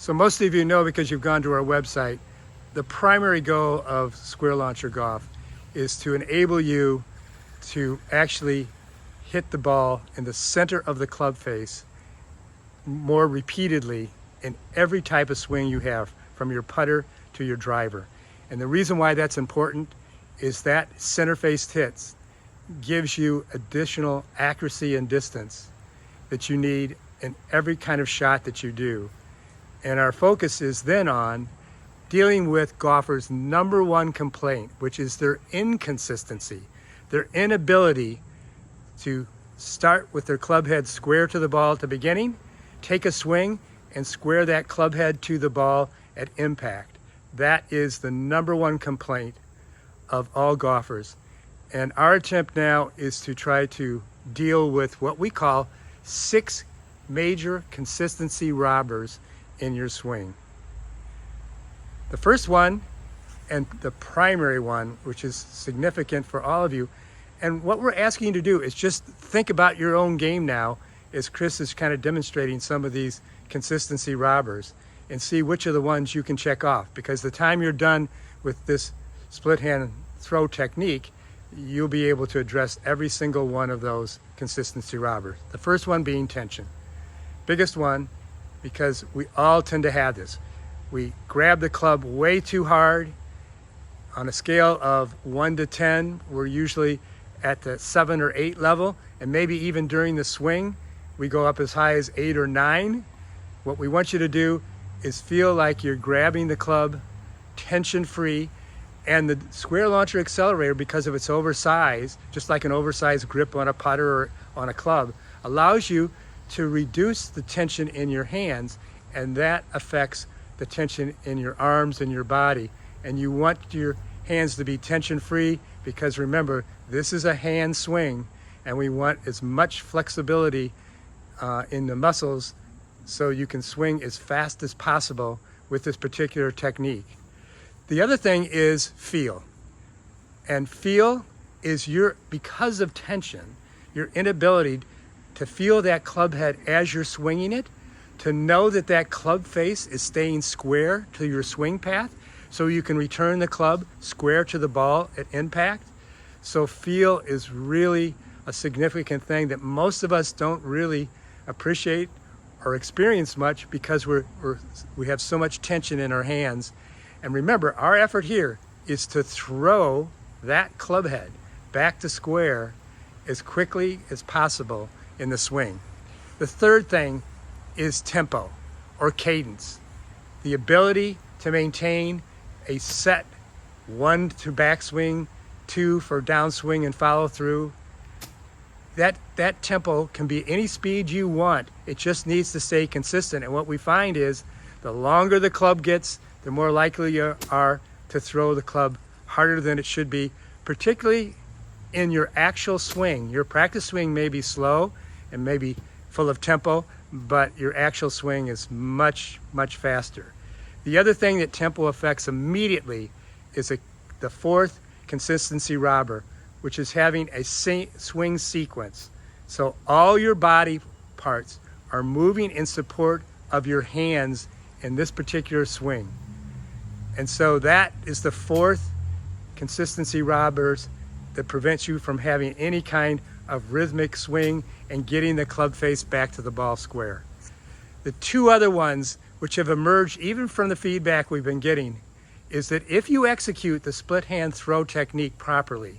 So most of you know, because you've gone to our website, the primary goal of Square Launcher Golf is to enable you to actually hit the ball in the center of the club face more repeatedly in every type of swing you have, from your putter to your driver. And the reason why that's important is that center face hits gives you additional accuracy and distance that you need in every kind of shot that you do. And our focus is then on dealing with golfers' number one complaint, which is their inconsistency, their inability to start with their club head square to the ball at the beginning, take a swing, and square that club head to the ball at impact. That is the number one complaint of all golfers. And our attempt now is to try to deal with what we call 6 major consistency robbers in your swing. The first one, and the primary one, which is significant for all of you, and what we're asking you to do is just think about your own game now, as Chris is kind of demonstrating some of these consistency robbers, and see which are the ones you can check off. Because the time you're done with this split hand throw technique, you'll be able to address every single one of those consistency robbers. The first one being tension. Biggest one, because we all tend to have this. We grab the club way too hard. On a scale of 1 to 10, we're usually at the 7 or 8 level, and maybe even during the swing, we go up as high as 8 or 9. What we want you to do is feel like you're grabbing the club tension-free, and the Square Launcher Accelerator, because of its oversized, just like an oversized grip on a putter or on a club, allows you to reduce the tension in your hands, and that affects the tension in your arms and your body. And you want your hands to be tension-free, because remember, this is a hand swing, and we want as much flexibility in the muscles so you can swing as fast as possible with this particular technique. The other thing is feel. And feel is because of tension, your inability to feel that club head as you're swinging it, to know that that club face is staying square to your swing path so you can return the club square to the ball at impact. So feel is really a significant thing that most of us don't really appreciate or experience much, because we have so much tension in our hands. And remember, our effort here is to throw that club head back to square as quickly as possible in the swing. The third thing is tempo or cadence. The ability to maintain a set 1 to backswing, 2 for downswing and follow through. That tempo can be any speed you want. It just needs to stay consistent. And what we find is the longer the club gets, the more likely you are to throw the club harder than it should be, particularly in your actual swing. Your practice swing may be slow and maybe full of tempo, but your actual swing is much, much faster. The other thing that tempo affects immediately is the fourth consistency robber, which is having a swing sequence. So all your body parts are moving in support of your hands in this particular swing. And so that is the fourth consistency robbers that prevents you from having any kind of rhythmic swing and getting the club face back to the ball square. The two other ones, which have emerged even from the feedback we've been getting, is that if you execute the split hand throw technique properly,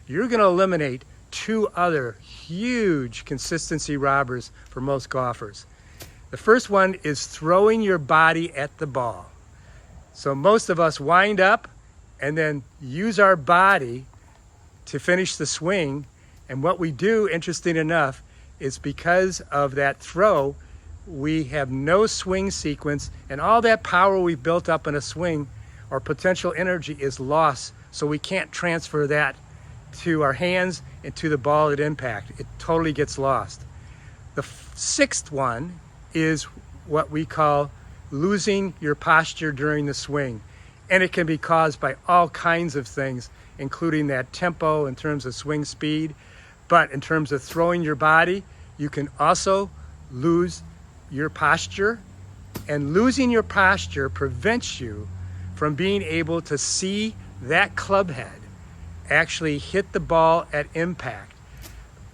you're going to eliminate 2 other huge consistency robbers for most golfers. The first one is throwing your body at the ball. So most of us wind up and then use our body to finish the swing. And what we do, interesting enough, is because of that throw, we have no swing sequence, and all that power we've built up in a swing or potential energy is lost. So we can't transfer that to our hands and to the ball at impact. It totally gets lost. The sixth one is what we call losing your posture during the swing. And it can be caused by all kinds of things, including that tempo in terms of swing speed. But in terms of throwing your body, you can also lose your posture And losing your posture prevents you from being able to see that club head actually hit the ball at impact.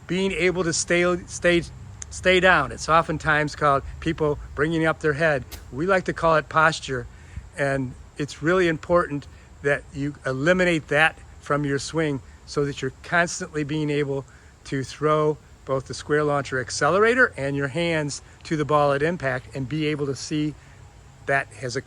Being able to stay down. It's oftentimes called people bringing up their head. We like to call it posture, and it's really important that you eliminate that from your swing so that you're constantly being able to throw both the square launcher accelerator and your hands to the ball at impact and be able to see that has occurred.